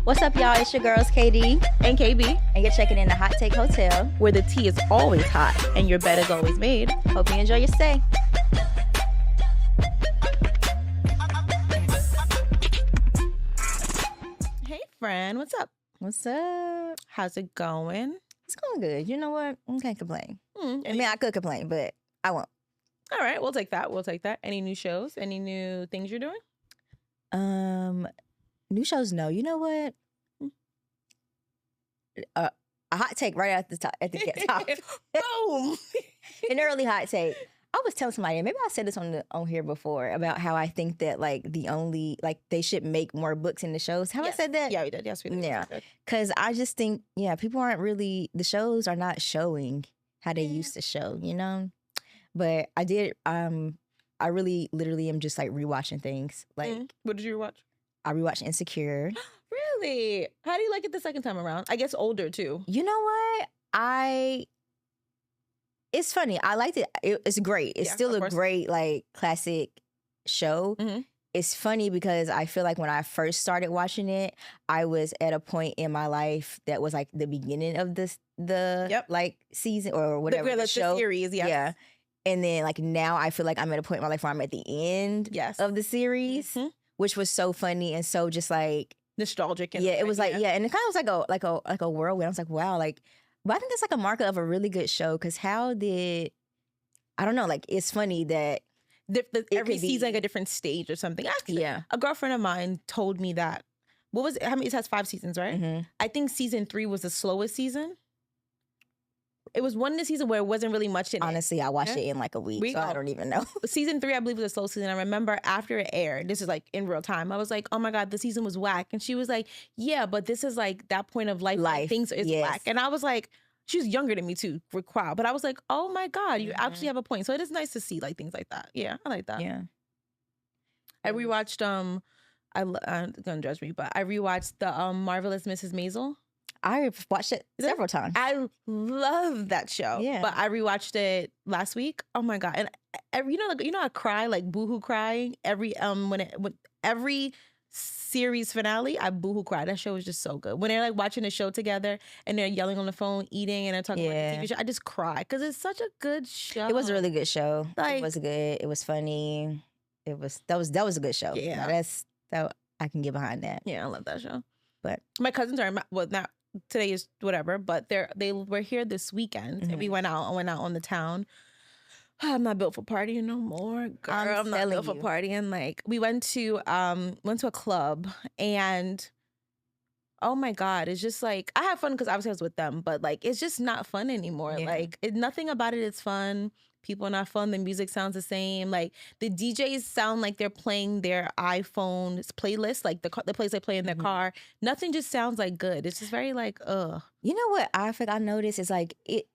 What's up, y'all? It's your girls, KD and KB, and you're checking in the Hot Take Hotel, where the tea is always hot and your bed is always made. Hope you enjoy your stay. Hey, friend, what's up? What's up? How's it going? It's going good. You know what? I can't complain. I mean, I could complain, but I won't. All right, we'll take that. We'll take that. Any new shows? Any new things you're doing? New shows, no. You know what? A hot take right at the top. Boom! An early hot take. I was telling somebody, maybe I said this on here before, about how I think that they should make more books in the shows. Have Yes. I said that? Yeah, we did. Yes, we did. Yeah. Because I just think, people aren't really, the shows are not showing how they used to show, you know? But I did, I really literally am just like rewatching things. Like, What did you watch? I rewatched Insecure. Really? How do you like it the second time around? I guess older too. You know what? It's funny. I liked it. It's great. It's still a great, like, classic show. Mm-hmm. It's funny because I feel like when I first started watching it, I was at a point in my life that was like the beginning of like season or whatever the show. The series, yes. Yeah. And then like now I feel like I'm at a point in my life where I'm at the end of the series, which was so funny and so just like nostalgic. And it was like, and it kind of was like a whirlwind. I was like, wow, like, but I think that's like a marker of a really good show because I don't know, like it's funny that every season like a different stage or something. Actually, a girlfriend of mine told me that. What was it? How many? It has 5 seasons, right? Mm-hmm. I think season 3 was the slowest season. It was one in the season where it wasn't really much in Honestly, I watched it in like a week, so I don't even know. Season 3, I believe, was a slow season. I remember after it aired, this is like in real time, I was like, oh my God, the season was whack. And she was like, yeah, but this is like that point of life. Things is whack. And I was like, she was younger than me too, for a while. But I was like, oh my God, you actually have a point. So it is nice to see like things like that. Yeah, I like that. Yeah. I rewatched, don't judge me, but I rewatched the Marvelous Mrs. Maisel. I watched it several times. I love that show. Yeah. But I rewatched it last week. Oh my God. And I cry, like boohoo crying every every series finale, I boohoo cry. That show is just so good. When they're like watching the show together and they're yelling on the phone, eating, and they're talking about the TV show, I just cry because it's such a good show. It was a really good show. Like, it was good. It was funny. That was a good show. Yeah. That I can get behind that. Yeah, I love that show. But my cousins are not today is whatever, but they were here this weekend and we went out on the town. I'm not built for partying no more, girl. I'm not built for partying. Like we went to a club and oh my God, it's just like I have fun because obviously I was with them, but like it's just not fun anymore. Yeah. Like nothing about it is fun. People are not fun. The music sounds the same. Like the DJs sound like they're playing their iPhone playlist, like the playlist they play in their car. Nothing just sounds like good. It's just very like, ugh. You know what I noticed is like it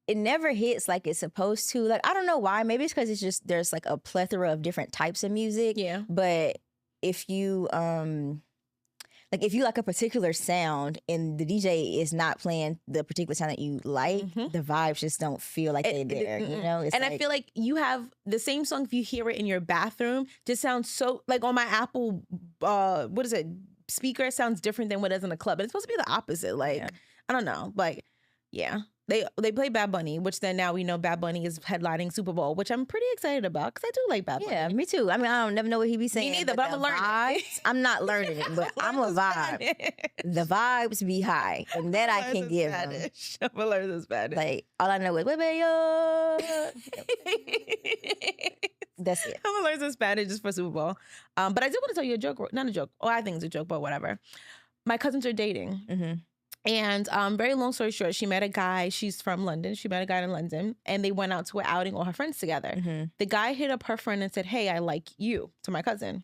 never hits like it's supposed to. Like I don't know why. Maybe it's because it's just there's like a plethora of different types of music. Yeah. But if you if you like a particular sound and the DJ is not playing the particular sound that you like, the vibes just don't feel like they're there, you know? And I feel like you have the same song, if you hear it in your bathroom, just sounds so, like on my Apple, speaker, it sounds different than what it is in the club. And it's supposed to be the opposite. Like, I don't know. Like, yeah. They play Bad Bunny, which then now we know Bad Bunny is headlining Super Bowl, which I'm pretty excited about because I do like Bad Bunny. Yeah, me too. I mean, I don't never know what he be saying. Me neither, but I'm gonna learn it. I'm not learning it, but I'm a vibe. The vibes be high, and that I can give them. I'm gonna learn this Spanish. Like, all I know is, yo. That's it. I'm gonna learn some Spanish just for Super Bowl. But I did want to tell you a joke. Not a joke. Oh, I think it's a joke, but whatever. My cousins are dating. Mm-hmm. And very long story short, she met a guy. She's from London. She met a guy in London, and they went out to an outing, all her friends together. Mm-hmm. The guy hit up her friend and said, "Hey, I like you," to my cousin.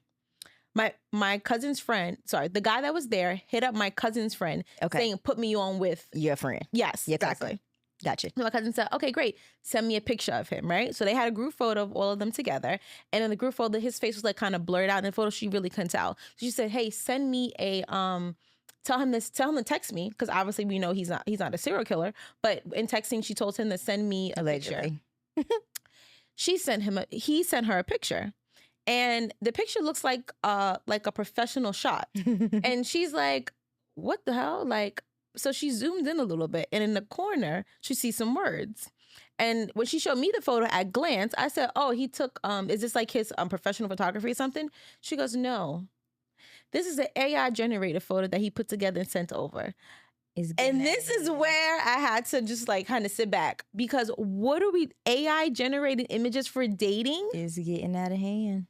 My cousin's friend, the guy that was there hit up my cousin's friend, saying, "Put me on with your friend." Yes, exactly. Gotcha. So my cousin said, "Okay, great. Send me a picture of him." Right. So they had a group photo of all of them together, and in the group photo, his face was like kind of blurred out. In the photo, she really couldn't tell. So she said, "Hey, send me a Tell him to text me," because obviously we know he's not a serial killer. But in texting, she told him to send me a picture. Allegedly. He sent her a picture, And the picture looks like a professional shot. And she's like, what the hell? Like, so she zoomed in a little bit, and in the corner, she sees some words. And when she showed me the photo at glance, I said, oh, he took, is this like his professional photography or something? She goes, no. This is an AI generated photo that he put together and sent over. And this is where I had to just like kind of sit back, because what are we, AI generated images for dating? Is getting out of hand.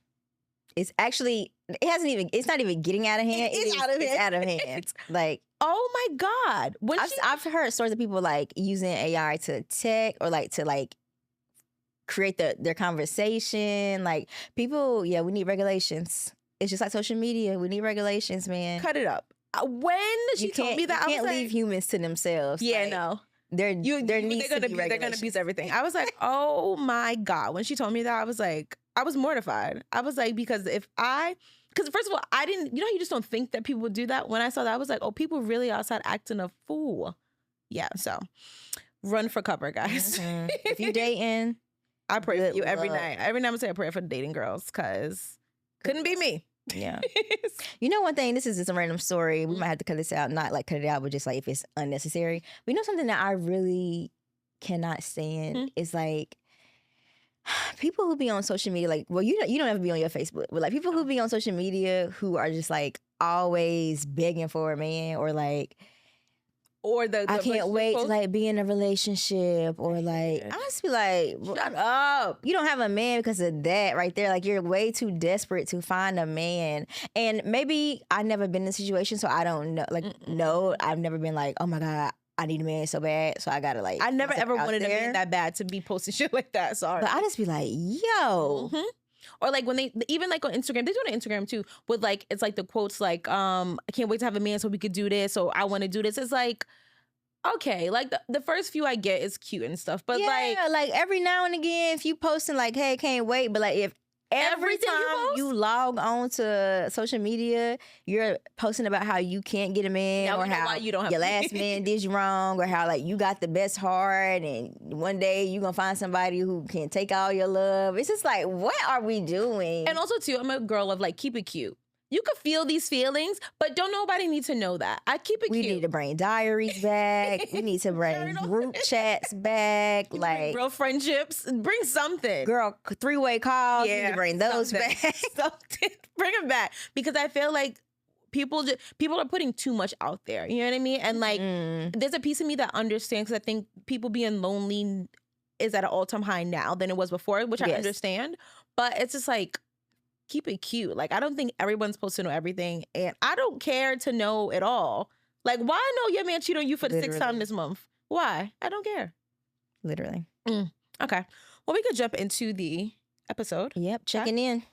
It's actually, it's not even getting out of hand. It's out of hand. It's out of hand. Like, oh my God. I've heard stories of people like using AI to text or like to like create their conversation. Like people, yeah, we need regulations. It's just like social media. We need regulations, man. Cut it up. When she told me that, I was can't leave humans to themselves. Yeah, like, no. There needs to be regulations. They're gonna abuse everything. I was like, oh my God. When she told me that, I was like, I was mortified. I was like, because first of all, I didn't, you just don't think that people would do that. When I saw that, I was like, oh, people really outside acting a fool. Yeah, so run for cover, guys. Mm-hmm. If you're dating, I pray for you every night. Every night I'm saying I pray for the dating girls, because couldn't be me. Yeah. You know, one thing, this is just a random story. We might have to cut this out, not like cut it out, but just like if it's unnecessary. But you know, something that I really cannot stand is like people who be on social media, like, well, you don't ever be on your Facebook, but like people who be on social media who are just like always begging for a man, or like, or the I can't wait to like be in a relationship, or like, I just be like, shut up. You don't have a man because of that right there. Like, you're way too desperate to find a man. And maybe I've never been in a situation, so I don't know. Like, no, I've never been like, oh my God, I need a man so bad, so I gotta like. I never ever wanted a man that bad to be posting shit like that. Sorry, but I just be like, yo. Or like when they, even like on Instagram, they do it on Instagram too, with like, it's like the quotes like, I can't wait to have a man so we could do this, or I want to do this. It's like, okay, like the first few I get is cute and stuff, but like every now and again, if you posting like, hey, can't wait, but like if every time you log on to social media, you're posting about how you can't get a man, or how you don't have your last man did you wrong, or how like you got the best heart and one day you're gonna find somebody who can take all your love. It's just like, what are we doing? And also too, I'm a girl of like, keep it cute. You could feel these feelings, but don't nobody need to know that. I keep it cute. We need to bring diaries back. We need to bring group chats back. Like real friendships. Bring something. Girl, 3-way calls. Yeah, we need to bring those back. Bring them back. Because I feel like people are putting too much out there. You know what I mean? And like, there's a piece of me that understands, because I think people being lonely is at an all-time high now than it was before, which I understand. But it's just like, keep it cute. Like, I don't think everyone's supposed to know everything, and I don't care to know it all. Like, why know your man cheat on you for the 6th time this month? Why? I don't care. Literally. Okay. Well, we could jump into the episode. Yep. Checking in.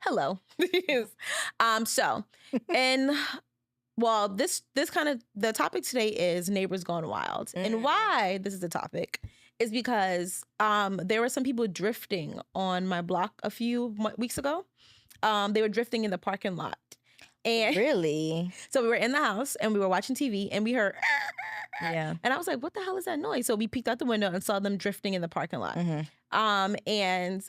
Hello. So, and well, this kind of, the topic today is neighbors gone wild. And why this is the topic is because there were some people drifting on my block a few weeks ago. They were drifting in the parking lot. And really? So we were in the house and we were watching TV and we heard, yeah. And I was like, what the hell is that noise? So we peeked out the window and saw them drifting in the parking lot. And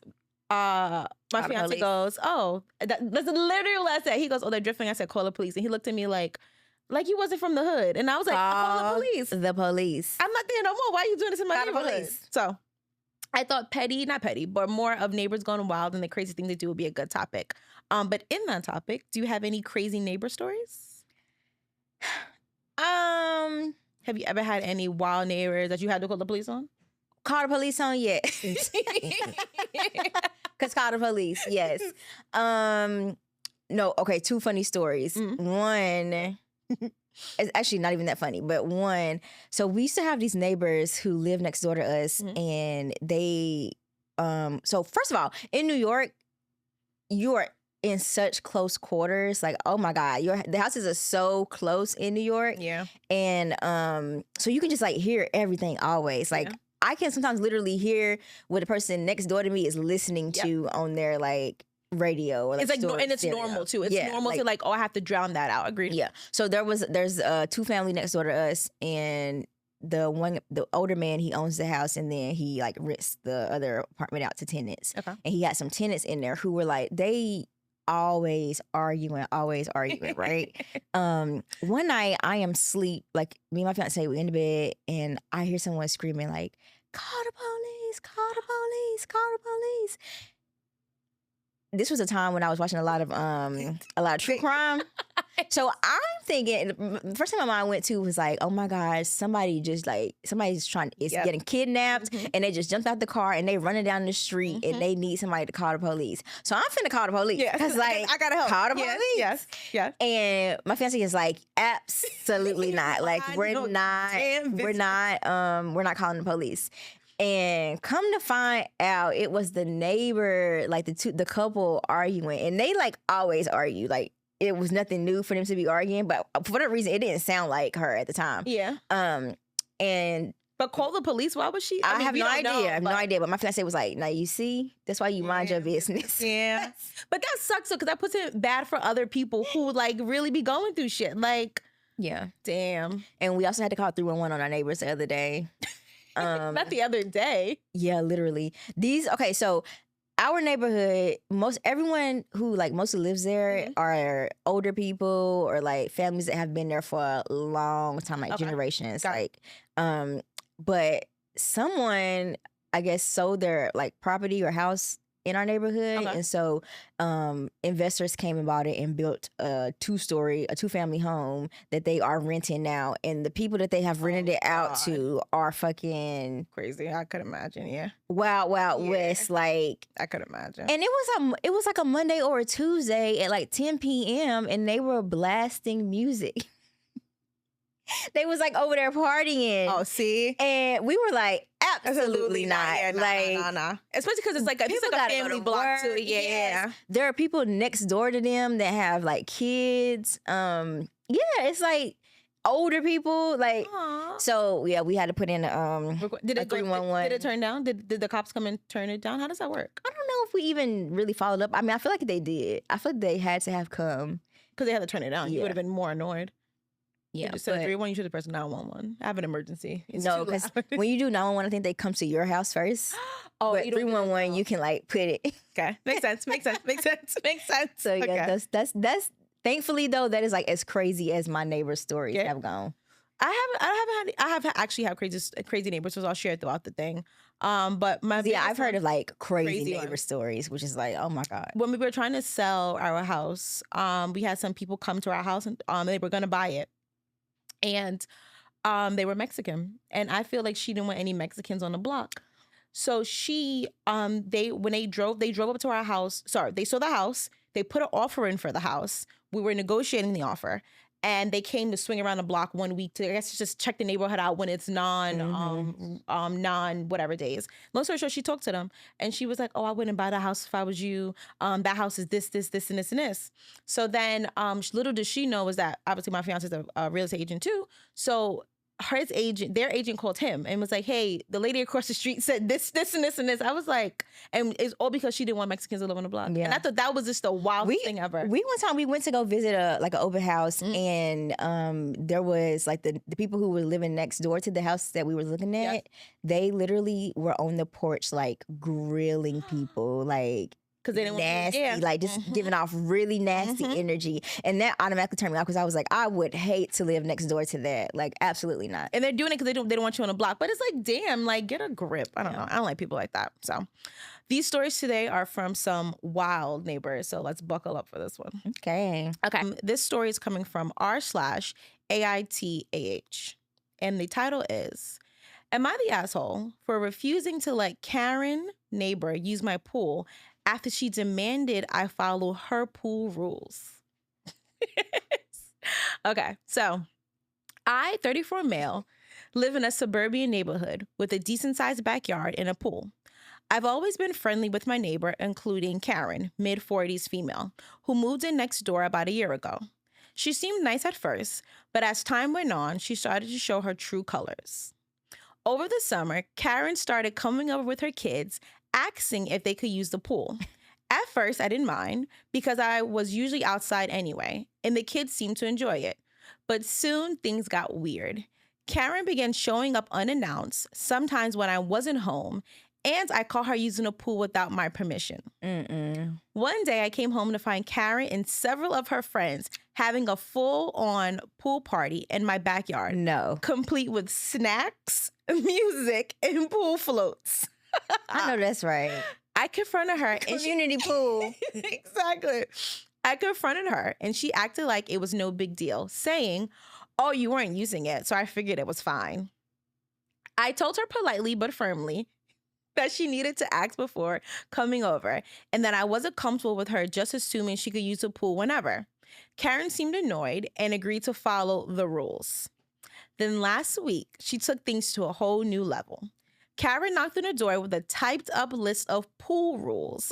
my fiance goes, oh, that's literally what I said. He goes, oh, they're drifting. I said, call the police. And he looked at me like you wasn't from the hood. And I was like, call the police. The police. I'm not there no more. Why are you doing this in my neighborhood? Police. So I thought not petty, but more of neighbors gone wild and the crazy thing to do would be a good topic. But in that topic, do you have any crazy neighbor stories? Have you ever had any wild neighbors that you had to call the police on? Call the police on, yes. Cause call the police, yes. No, okay, 2 funny stories. One, it's actually not even that funny, but one, so we used to have these neighbors who live next door to us, and they, so first of all, in New York, you are in such close quarters. Like, oh my God, the houses are so close in New York. Yeah. And so you can just like hear everything always. Like, I can sometimes literally hear what the person next door to me is listening to on their like radio. Or, like, it's like, and it's normal too. It's normal to like, oh, I have to drown that out. Agreed. Yeah. So there's 2 family next door to us, and the older man, he owns the house, and then he like rents the other apartment out to tenants. Okay. And he had some tenants in there who were like, they always arguing, right? One night I am asleep, like me and my fiance, we in the bed, and I hear someone screaming like, call the police, call the police, call the police. This was a time when I was watching a lot of true crime. So I'm thinking, the first thing my mind went to was like, oh my gosh, somebody's getting kidnapped, and they just jumped out the car and they running down the street, and they need somebody to call the police. So I'm finna call the police. Because like, I gotta help. Call the police. Yes. And my fiance is like, absolutely not. Like, we're not calling the police. And come to find out, it was the neighbor, like the couple arguing, and they like always argue. Like, it was nothing new for them to be arguing, but for whatever reason, it didn't sound like her at the time. Yeah. But call the police. Why was she? I have no idea. I have no idea. But my fiance was like, "Now you see, that's why you mind your business." Yeah. But that sucks because that puts it bad for other people who like really be going through shit. Like, yeah, damn. And we also had to call 311 on our neighbors the other day. Not the other day. Yeah, literally. So our neighborhood, everyone who like mostly lives there are older people or like families that have been there for a long time, like generations. But someone, I guess, sold their like property or house in our neighborhood, and so investors came and bought it and built a two-family home that they are renting now, and the people that they have rented it out to are fucking crazy. I could imagine. Yeah, wild west. Like, I could imagine. And it was like a Monday or a Tuesday at like 10 p.m. and they were blasting music. They was like over there partying. Oh, see? And we were like, absolutely not. Yeah, nah. Especially because it's like a family block too. Yeah. There are people next door to them that have like kids. It's like older people. Like, so yeah, we had to put in did it 311. Did it turn down? Did the cops come and turn it down? How does that work? I don't know if we even really followed up. I mean, I feel like they did. I feel like they had to have come. Because they had to turn it down. You would have been more annoyed. Yeah, you just said 311, you should have pressed 911. I have an emergency. No, because when you do 911, I think they come to your house first. But 311, you can like put it. Okay, makes sense. So yeah, that's thankfully though, that is like as crazy as my neighbor's stories have gone. I have actually had crazy neighbors, so I'll share it throughout the thing. But I've heard of like crazy neighbor stories, which is like, oh my God. When we were trying to sell our house, we had some people come to our house and they were gonna buy it. And they were Mexican, and I feel like she didn't want any Mexicans on the block. So when they drove up to our house. Sorry, they saw the house. They put an offer in for the house. We were negotiating the offer, and they came to swing around the block 1 week to, I guess, just check the neighborhood out when it's non whatever days. Long story short, she talked to them, and she was like, "Oh, I wouldn't buy the house if I was you. That house is this, and this." So then, little does she know is that obviously my fiance is a real estate agent too. So their agent called him and was like, "Hey, the lady across the street said this, and this." I was like, and it's all because she didn't want Mexicans to live on the block. Yeah. And I thought that was just the wildest thing ever. We went to go visit an open house, and there was like the people who were living next door to the house that we were looking at. They literally were on the porch like grilling people, like, because they didn't nasty, like just giving off really nasty energy, and that automatically turned me off because I was like, I would hate to live next door to that. Like, absolutely not. And they're doing it because they don't want you on the block. But it's like, damn, like, get a grip. I don't know. I don't like people like that. So these stories today are from some wild neighbors. So let's buckle up for this one. Okay. This story is coming from r/AITAH, and the title is, "Am I the asshole for refusing to let Karen, neighbor, use my pool after she demanded I follow her pool rules?" Okay, so I, 34 male, live in a suburban neighborhood with a decent-sized backyard and a pool. I've always been friendly with my neighbor, including Karen, mid-40s female, who moved in next door about a year ago. She seemed nice at first, but as time went on, she started to show her true colors. Over the summer, Karen started coming over with her kids, asking if they could use the pool. At first, I didn't mind because I was usually outside anyway, and the kids seemed to enjoy it. But soon, things got weird. Karen began showing up unannounced, sometimes when I wasn't home, and I caught her using a pool without my permission. One day, I came home to find Karen and several of her friends having a full-on pool party in my backyard. No. Complete with snacks, music, and pool floats. I know that's right. I confronted her. Community pool. Exactly. I confronted her, and she acted like it was no big deal, saying, "Oh, you weren't using it, so I figured it was fine." I told her politely but firmly that she needed to ask before coming over and that I wasn't comfortable with her just assuming she could use the pool whenever. Karen seemed annoyed and agreed to follow the rules. Then last week, she took things to a whole new level. Karen knocked on the door with a typed up list of pool rules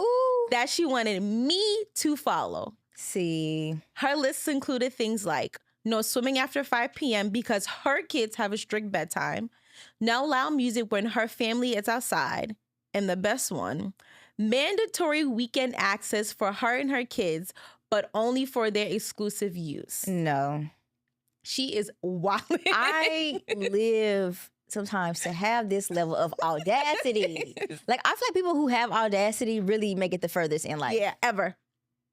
that she wanted me to follow. See. Her lists included things like no swimming after 5 p.m. because her kids have a strict bedtime, no loud music when her family is outside, and the best one, mandatory weekend access for her and her kids, but only for their exclusive use. No. She is wild. I live sometimes to have this level of audacity. Like, I feel like people who have audacity really make it the furthest in life. Yeah, ever.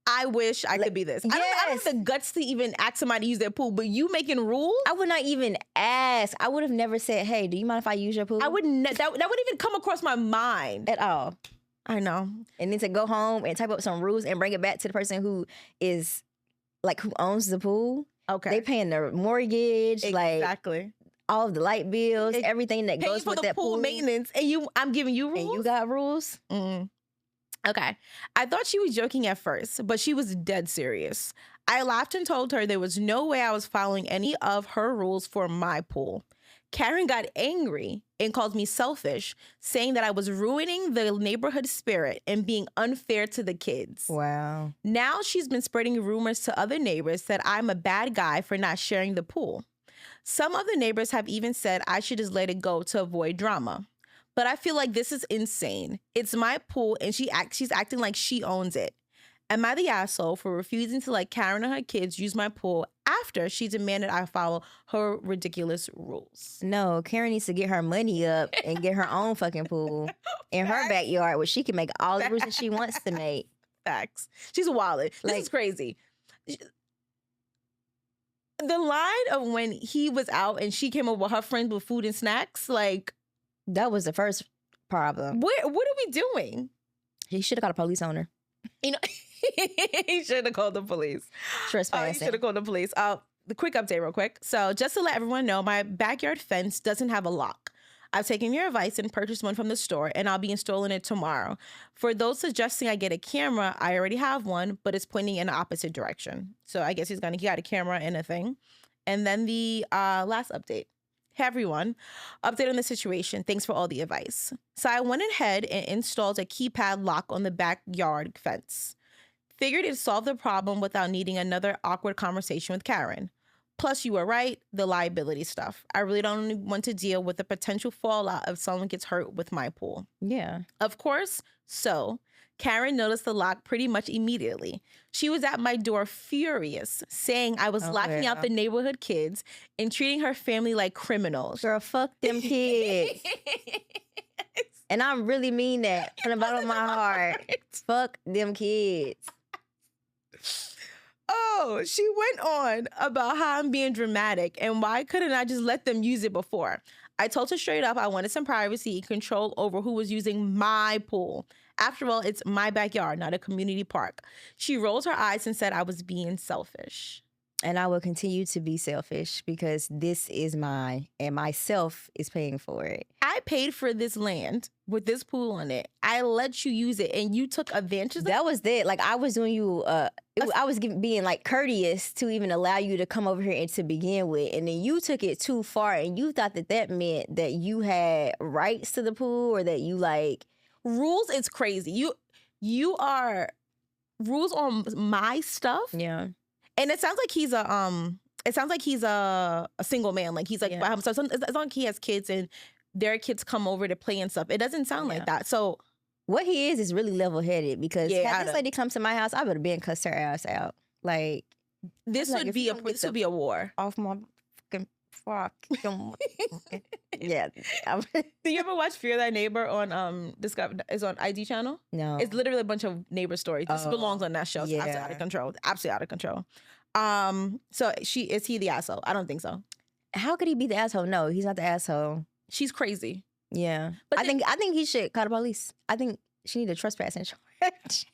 I wish I could be this. Yes. I don't have the guts to even ask somebody to use their pool, but you making rules? I would not even ask. I would have never said, "Hey, do you mind if I use your pool?" I would that wouldn't even come across my mind at all. I know. And then to go home and type up some rules and bring it back to the person who is like who owns the pool. Okay. They paying their mortgage, exactly. Like all of the light bills, everything that goes with that pool maintenance, and I'm giving you rules. And you got rules. Okay. I thought she was joking at first, but she was dead serious. I laughed and told her there was no way I was following any of her rules for my pool. Karen got angry and called me selfish, saying that I was ruining the neighborhood spirit and being unfair to the kids. Wow. Now she's been spreading rumors to other neighbors that I'm a bad guy for not sharing the pool. Some of the neighbors have even said I should just let it go to avoid drama. But I feel like this is insane. It's my pool and she's acting like she owns it. Am I the asshole for refusing to let Karen and her kids use my pool after she demanded I follow her ridiculous rules? No, Karen needs to get her money up and get her own fucking pool in her backyard where she can make all the rules that she wants to make. Facts. She's wildin'. This is crazy. The line of when he was out and she came over with her friends with food and snacks, like... That was the first problem. What are we doing? He should have called a police on her. You know, he should have called the police. Trespassing. He should have called the police. The quick update real quick. So just to let everyone know, my backyard fence doesn't have a lock. I've taken your advice and purchased one from the store, and I'll be installing it tomorrow. For those suggesting I get a camera, I already have one, but it's pointing in the opposite direction. So I guess he got a camera and a thing. And then the last update. Hey everyone, update on the situation. Thanks for all the advice. So I went ahead and installed a keypad lock on the backyard fence. Figured it'd solve the problem without needing another awkward conversation with Karen. Plus, you were right, the liability stuff. I really don't want to deal with the potential fallout if someone gets hurt with my pool. Yeah. Of course, so Karen noticed the lock pretty much immediately. She was at my door furious, saying I was locking out the neighborhood kids and treating her family like criminals. Girl, fuck them kids. And I really mean that from the bottom of my heart. Fuck them kids. Oh, she went on about how I'm being dramatic and why couldn't I just let them use it before? I told her straight up I wanted some privacy and control over who was using my pool. After all, it's my backyard, not a community park. She rolled her eyes and said I was being selfish. And I will continue to be selfish because this is mine and myself is paying for it. I paid for this land with this pool on it. I let you use it and you took advantage of that. Was it. Like I was doing you, I was being like courteous to even allow you to come over here and to begin with. And then you took it too far and you thought that meant that you had rights to the pool or that you like. Rules is crazy. You are rules on my stuff. Yeah. And it sounds like he's a single man. Like he's like, yeah. So as long as he has kids and their kids come over to play and stuff, it doesn't sound like that. So what he is really level-headed because had this lady come to my house, I would have been cussed her ass out. Like this would be a war off my fucking fuck. Yeah. Do you ever watch Fear Thy Neighbor on Discover? It's on IG channel. No. It's literally a bunch of neighbor stories. This belongs on that show. It's absolutely out of control. Absolutely out of control. So is he the asshole? I don't think so. How could he be the asshole? No, he's not the asshole. She's crazy. Yeah. But I think he should call the police. I think she need a trespassing charge.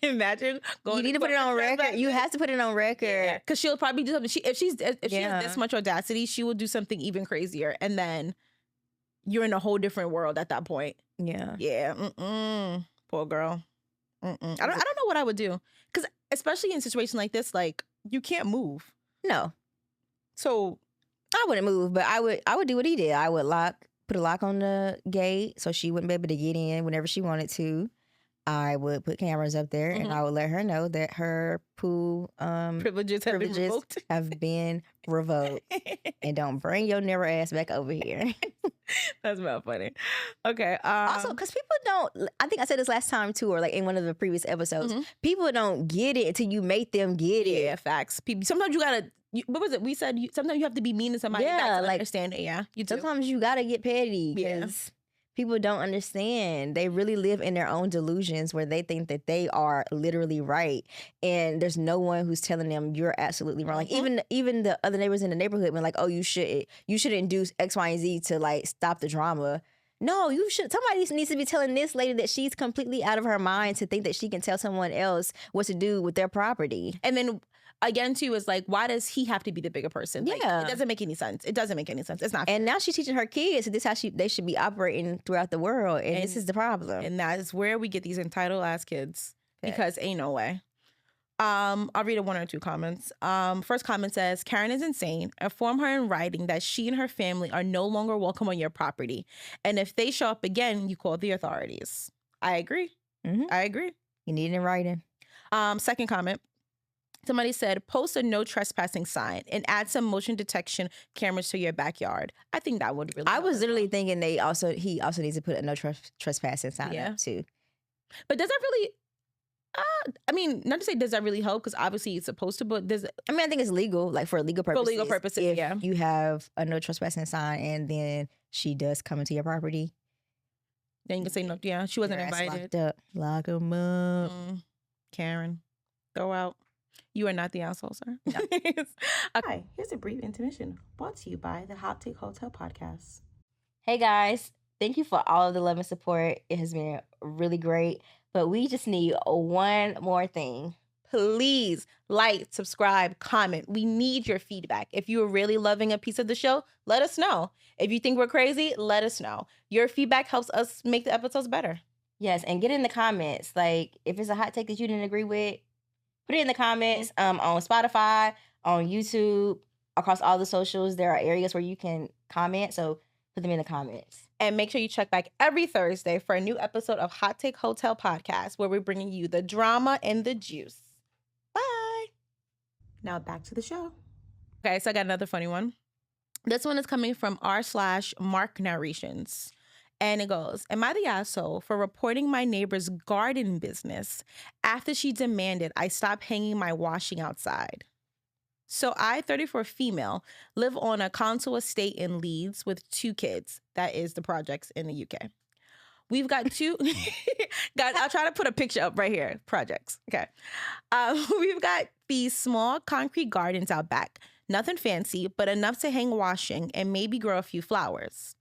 Imagine going. You need to put it on record. You have to put it on record. Because she'll probably do something. If she has this much audacity, she will do something even crazier, and then you're in a whole different world at that point. Yeah. Yeah. Poor girl. I don't know what I would do, because especially in a situation like this, like, you can't move. No. So I wouldn't move, but I would do what he did. I would put a lock on the gate so she wouldn't be able to get in whenever she wanted to. I would put cameras up there, and I would let her know that her pool privileges have been revoked. And don't bring your never ass back over here. That's not funny. Okay. Also, because people don't, I think I said this last time too, or like in one of the previous episodes, people don't get it until you make them get it. Yeah, facts. People, sometimes you gotta, what was it? We said sometimes you have to be mean to somebody. Yeah, like, understand it. Yeah, you do. Sometimes you gotta get petty because people don't understand. They really live in their own delusions where they think that they are literally right, and there's no one who's telling them you're absolutely wrong. Like even the other neighbors in the neighborhood been like, "Oh, you shouldn't do X, Y, and Z to like stop the drama." No, you should. Somebody needs to be telling this lady that she's completely out of her mind to think that she can tell someone else what to do with their property. And then again, too, is like, why does he have to be the bigger person? Like, it doesn't make any sense. It doesn't make any sense. It's not fair. And now she's teaching her kids that this is how they should be operating throughout the world. And this is the problem. And that is where we get these entitled ass kids. Because ain't no way. I'll read one or two comments. First comment says, Karen is insane. Inform her in writing that she and her family are no longer welcome on your property. And if they show up again, you call the authorities. I agree. I agree. You need it in writing. Second comment. Somebody said, post a no trespassing sign and add some motion detection cameras to your backyard. I think that would really I was literally thinking he also needs to put a no trespassing sign up too. But does that really, I mean, not to say does that really help, because obviously it's supposed to, but does it, I mean, I think it's legal, like for legal purposes. For legal purposes, if you have a no trespassing sign and then she does come into your property, then you can say no. Yeah, she wasn't invited. Locked up. Lock them up. Karen, go out. You are not the asshole, sir. No. Hi, here's a brief intermission brought to you by the Hot Take Hotel podcast. Hey guys, thank you for all of the love and support. It has been really great, but we just need one more thing. Please like, subscribe, comment. We need your feedback. If you're really loving a piece of the show, let us know. If you think we're crazy, let us know. Your feedback helps us make the episodes better. Yes, and get in the comments. Like, if it's a hot take that you didn't agree with, put it in the comments on Spotify, on YouTube, across all the socials. There are areas where you can comment, so put them in the comments. And make sure you check back every Thursday for a new episode of Hot Take Hotel Podcast, where we're bringing you the drama and the juice. Bye. Now back to the show. Okay, so I got another funny one. This one is coming from r/Mark Narrations. And it goes, am I the asshole for reporting my neighbor's garden business after she demanded I stop hanging my washing outside? So I, 34 female, live on a council estate in Leeds with 2 kids. That is the projects in the UK. We've got 2, guys, I'll try to put a picture up right here, projects, okay. We've got these small concrete gardens out back. Nothing fancy, but enough to hang washing and maybe grow a few flowers.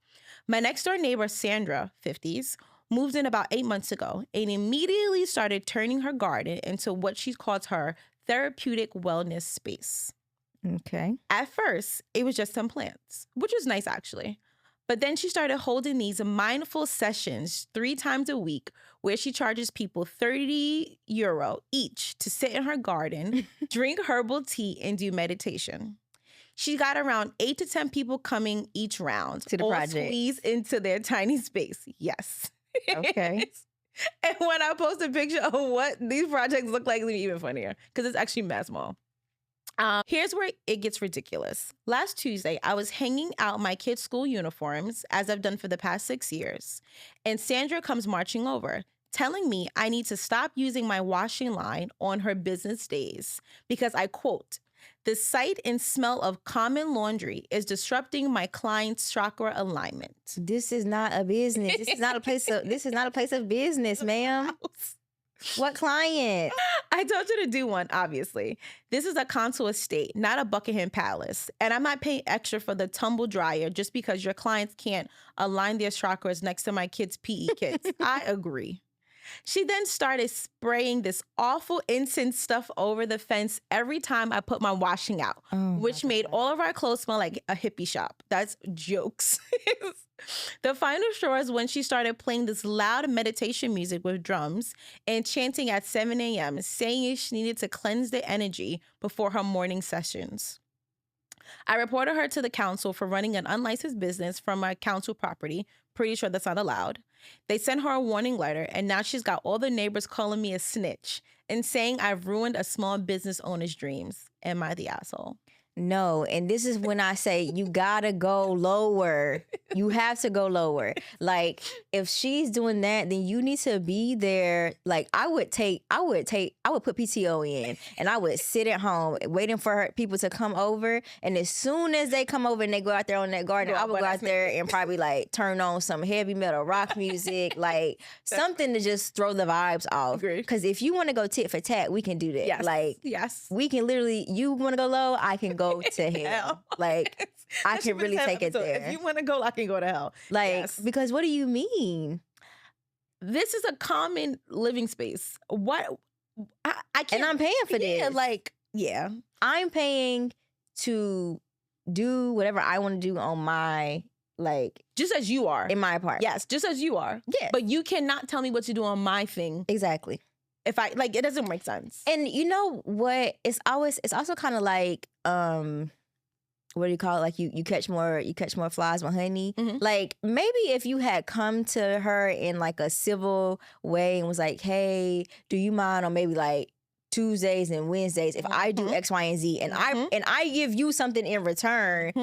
My next door neighbor, Sandra, 50s, moved in about 8 months ago and immediately started turning her garden into what she calls her therapeutic wellness space. Okay. At first, it was just some plants, which was nice actually. But then she started holding these mindful sessions 3 times a week where she charges people €30 each to sit in her garden, drink herbal tea, and do meditation. She got around 8 to 10 people coming each round to the project, squeeze into their tiny space. Yes. Okay. And when I post a picture of what these projects look like, it's even funnier because it's actually mad small. Here's where it gets ridiculous. Last Tuesday, I was hanging out my kids' school uniforms, as I've done for the past 6 years, and Sandra comes marching over, telling me I need to stop using my washing line on her business days because I, quote, The sight and smell of common laundry is disrupting my client's chakra alignment. This is not a business. This is not a place of business, ma'am. What client? I told you to do one, obviously. This is a Contour estate, not a Buckingham Palace. And I'm not paying extra for the tumble dryer just because your clients can't align their chakras next to my kids' PE kits. I agree. She then started spraying this awful incense stuff over the fence every time I put my washing out, which made all of our clothes smell like a hippie shop. That's jokes. The final straw is when she started playing this loud meditation music with drums and chanting at 7 a.m., saying she needed to cleanse the energy before her morning sessions. I reported her to the council for running an unlicensed business from my council property. Pretty sure that's not allowed. They sent her a warning letter, and now she's got all the neighbors calling me a snitch and saying I've ruined a small business owner's dreams. Am I the asshole? No, and this is when I say you gotta go lower. You have to go lower. Like, if she's doing that, then you need to be there. Like, I would put PTO in, and I would sit at home waiting for people to come over. And as soon as they come over and they go out there on that garden, I would go out there and probably like turn on some heavy metal rock music, like something to just throw the vibes off. Because if you want to go tit for tat, we can do that. Yes. Like, we can literally. You want to go low, I can go to hell. Like, I can really take it there. If you want to go, I can go to hell. Like, because what do you mean? This is a common living space. What? I can't. And I'm paying for this. Yeah. I'm paying to do whatever I want to do on my, just as you are. In my apartment. Yes, just as you are. Yeah. But you cannot tell me what to do on my thing. Exactly. If I, it doesn't make sense. And you know what? It's also kind of like, what do you call it? Like you catch more flies with honey. Mm-hmm. Like, maybe if you had come to her in like a civil way and was like, hey, do you mind on maybe like Tuesdays and Wednesdays if I do X, Y, and Z and I give you something in return,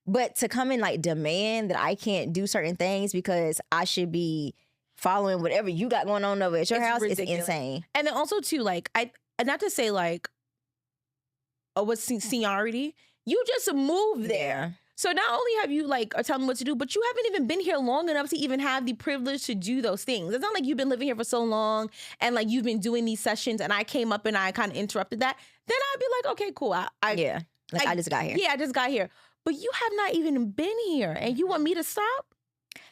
but to come and like demand that I can't do certain things because I should be following whatever you got going on over at your house, ridiculous. It's insane. And then also too, not to say what's seniority, you just moved there. So not only have you are telling me what to do, but you haven't even been here long enough to even have the privilege to do those things. It's not like you've been living here for so long and you've been doing these sessions and I came up and I kind of interrupted that. Then I'd be like, okay, cool. I just got here. Yeah, I just got here. But you have not even been here and you want me to stop?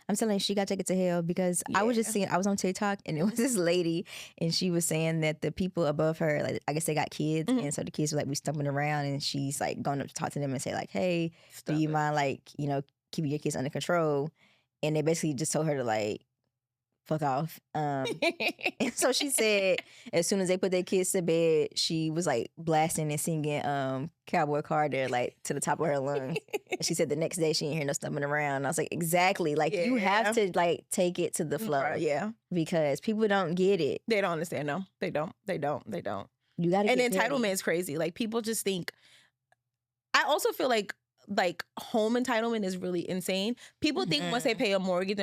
I'm telling you, she got to take it to hell because I was on TikTok and it was this lady and she was saying that the people above her, I guess they got kids and so the kids were stumbling around and she's going up to talk to them and say hey, do you mind keeping your kids under control? And they basically just told her to fuck off. And so she said as soon as they put their kids to bed, she was blasting and singing Cowboy Carter to the top of her lungs. And she said the next day she didn't hear no stumbling around. And I was like, exactly. You have to take it to the floor. Yeah. Because people don't get it. They don't understand. No, they don't. You gotta and get entitlement is crazy. People just think. I also feel like home entitlement is really insane. People think once they pay a mortgage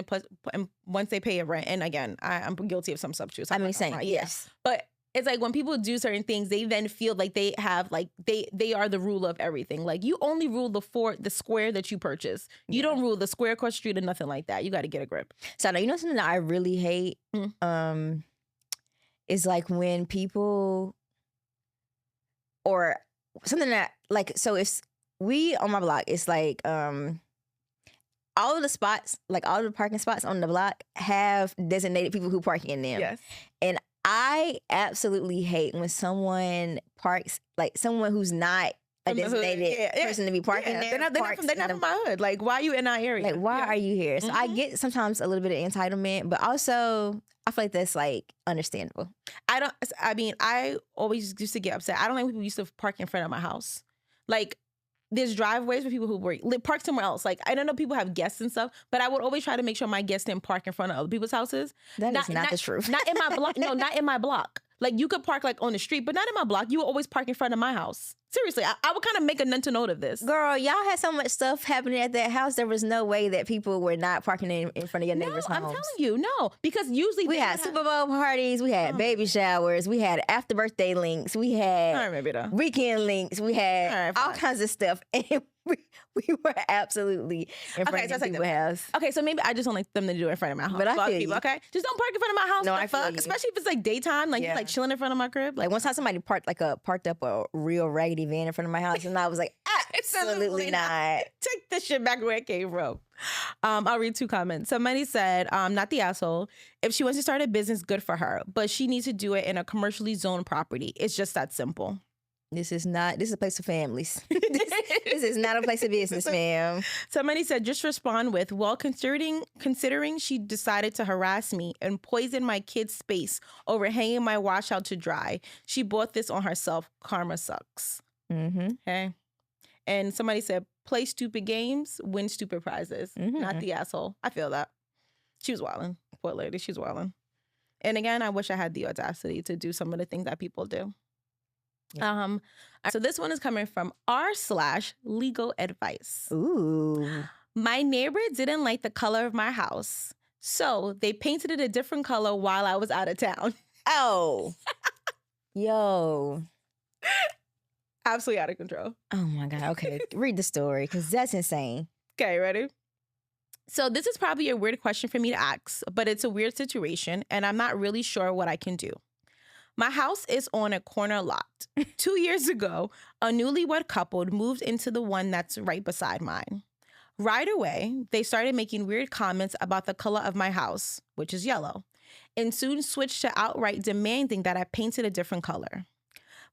and once they pay a rent, and again, I'm guilty of some stuff too. So I'm saying, right, yes. But it's when people do certain things, they then feel like they have they are the ruler of everything. You only rule the square that you purchase. You don't rule the square across the street or nothing like that. You got to get a grip. So now, you know something that I really hate is when people or something that so if we on my block, it's all of the spots, all of the parking spots on the block have designated people who park in them. Yes. And I absolutely hate when someone parks, someone who's not a designated person to be parking there. They're not from my hood. Why are you in our area? Why are you here? So I get sometimes a little bit of entitlement, but also I feel like that's understandable. I always used to get upset. I don't like when people used to park in front of my house. There's driveways for people who park somewhere else. I don't know, people have guests and stuff, but I would always try to make sure my guests didn't park in front of other people's houses. That is not the truth. Not in my block. No, not in my block. Like, you could park like on the street, but not in my block. You would always park in front of my house. Seriously, I would kind of make a mental note of this. Girl, y'all had so much stuff happening at that house. There was no way that people were not parking in front of your neighbor's homes. I'm telling you, no. Because usually we had Super Bowl parties, we had baby showers, we had after birthday links, we had weekend links, we had all kinds of stuff. And we were absolutely in front of people's house. Okay, so maybe I just don't like them to do it in front of my house. But I feel people, okay? Just don't park in front of my house. No, I feel you. Especially if it's like daytime, like you're like chilling in front of my crib. Like one time somebody parked up a real raggedy van in front of my house, and I was like, absolutely not. Take this shit back where it came from. I'll read 2 comments. Somebody said, not the asshole. If she wants to start a business, good for her. But she needs to do it in a commercially zoned property. It's just that simple. This is a place for families. this is not a place of business, ma'am. Somebody said, just respond with, well, considering she decided to harass me and poison my kid's space over hanging my wash out to dry, she bought this on herself. Karma sucks. Mm-hmm. Okay. And somebody said, play stupid games, win stupid prizes. Mm-hmm. Not the asshole. I feel that. She was wilding. Poor lady, she's wilding. And again, I wish I had the audacity to do some of the things that people do. Yeah. So this one is coming from r/legal advice. Ooh. My neighbor didn't like the color of my house, so they painted it a different color while I was out of town. Oh. Yo. Absolutely out of control. Oh my God. Okay. Read the story, because that's insane. Okay, ready? So this is probably a weird question for me to ask, but it's a weird situation, and I'm not really sure what I can do. My house is on a corner lot. 2 years ago, a newlywed couple moved into the one that's right beside mine. Right away, they started making weird comments about the color of my house, which is yellow, and soon switched to outright demanding that I paint it a different color.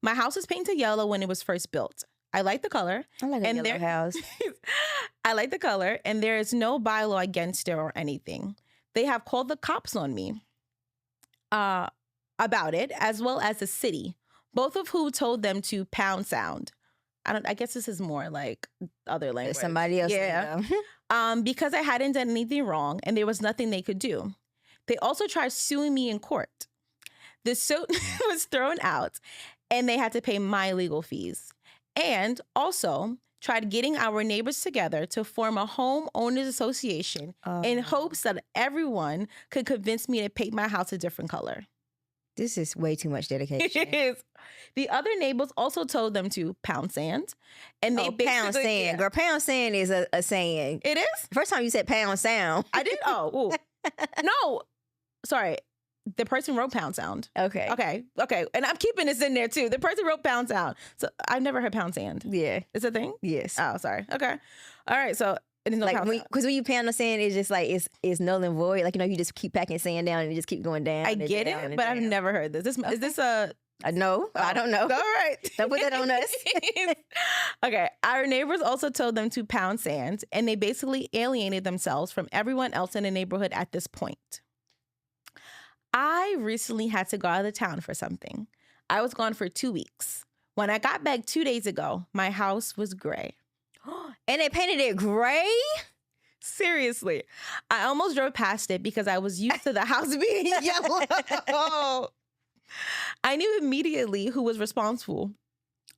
My house was painted yellow when it was first built. I like the color. I like a yellow house. I like the color, and there is no bylaw against it or anything. They have called the cops on me about it, as well as the city, both of who told them to pound sound. I guess this is more like other language. Somebody else. Yeah. Because I hadn't done anything wrong and there was nothing they could do. They also tried suing me in court. The suit was thrown out and they had to pay my legal fees. And also tried getting our neighbors together to form a homeowners association in hopes that everyone could convince me to paint my house a different color. This is way too much dedication. It is. The other neighbors also told them to pound sand. And they basically... pound sand. Yeah. Girl, pound sand is a saying. It is? First time you said pound sound. I did? Oh, ooh. No. Sorry. The person wrote pound sound. Okay. And I'm keeping this in there too. The person wrote pound sound. So I've never heard pound sand. Yeah. It's a thing? Yes. Oh, sorry. Okay. All right. So it's no like because when you pound the sand, it's just like it's null and void. Like, you know, you just keep packing sand down and you just keep going down. I get it, but I've never heard this. Is this a... No, I don't know. All right. Don't put that on us. Okay. Our neighbors also told them to pound sand, and they basically alienated themselves from everyone else in the neighborhood at this point. I recently had to go out of town for something. I was gone for 2 weeks. When I got back 2 days ago, my house was gray. And they painted it gray? Seriously. I almost drove past it because I was used to the house being yellow. I knew immediately who was responsible.